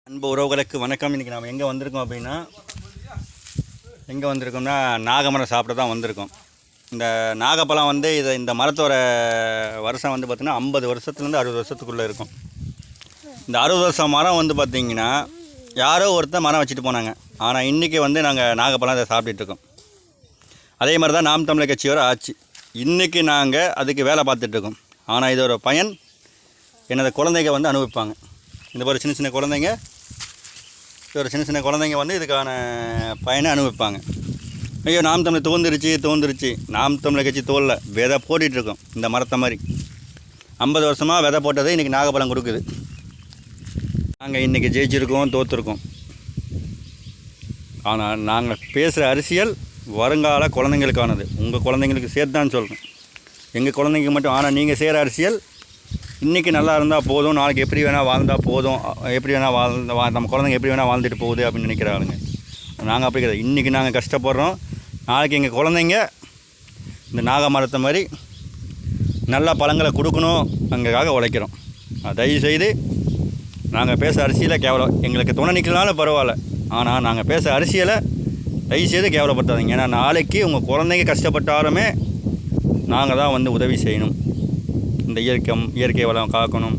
அன்பு உறவுகளுக்கு வணக்கம். இன்றைக்கி நாம் எங்கே வந்திருக்கோம் அப்படின்னா நாகமரம் சாப்பிட தான் வந்திருக்கோம். இந்த நாகப்பழம் இந்த மரத்தோட வருஷம் பார்த்திங்கன்னா 50 வருஷத்துலேருந்து 60 வருஷத்துக்குள்ளே இருக்கும். இந்த 60 வருஷம் மரம் பார்த்திங்கன்னா யாரோ ஒருத்தர் மரம் வச்சுட்டு போனாங்க. ஆனால் இன்றைக்கி நாங்கள் நாகப்பழம் அதை சாப்பிட்டுட்ருக்கோம். அதே மாதிரி தான் நாம் தமிழர் கட்சியோட ஆட்சி. இன்றைக்கி நாங்கள் அதுக்கு வேலை பார்த்துட்ருக்கோம். ஆனால் இதோட பயன் எனது குழந்தைங்க அனுபவிப்பாங்க. இந்த மாதிரி சின்ன சின்ன குழந்தைங்க இதுக்கான பயனை அனுபவிப்பாங்க. ஐயோ நாம் தமிழர் தோந்துருச்சு. நாம் தமிழர் கட்சி தோலில் விதை போட்டிகிட்ருக்கோம். இந்த மரத்தை மாதிரி 50 வருஷமாக விதை போட்டது இன்றைக்கி நாகப்பழம் கொடுக்குது. நாங்கள் இன்றைக்கி ஜெயிச்சிருக்கோம், தோற்றுருக்கோம். ஆனால் நாங்கள் பேசுகிற அரசியல் வருங்கால குழந்தைங்களுக்கானது. உங்கள் குழந்தைங்களுக்கு சேர்த்தான்னு சொல்கிறேன், எங்கள் குழந்தைங்க மட்டும். ஆனால் நீங்கள் செய்கிற அரசியல் இன்றைக்கி நல்லா இருந்தால் போதும், நாளைக்கு எப்படி வேணால் வாழ்ந்தால் போதும், எப்படி வேணால் நம்ம குழந்தைங்க எப்படி வேணால் வாழ்ந்துட்டு போகுது அப்படின்னு நினைக்கிற ஆளுங்க. நாங்கள் அப்படி கிடையாது. இன்றைக்கி நாங்கள் கஷ்டப்படுறோம், நாளைக்கு எங்கள் குழந்தைங்க இந்த நாக மரத்தை மாதிரி நல்ல பழங்களை கொடுக்கணும், அங்கேக்காக உழைக்கிறோம். தயவுசெய்து நாங்கள் பேச அரசியலை கேவலம், எங்களுக்கு துணை நிற்கலனாலும் பரவாயில்ல, ஆனால் நாங்கள் பேச அரசியலை தயவுசெய்து கேவலப்படுத்தாதீங்க. ஏன்னா நாளைக்கு உங்கள் குழந்தைங்க கஷ்டப்பட்டாலுமே நாங்கள் தான் உதவி செய்யணும். இந்த இயற்கை வளம் காக்கணும்.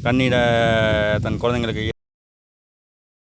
தண்ணீரை தன் குழந்தைங்களுக்கு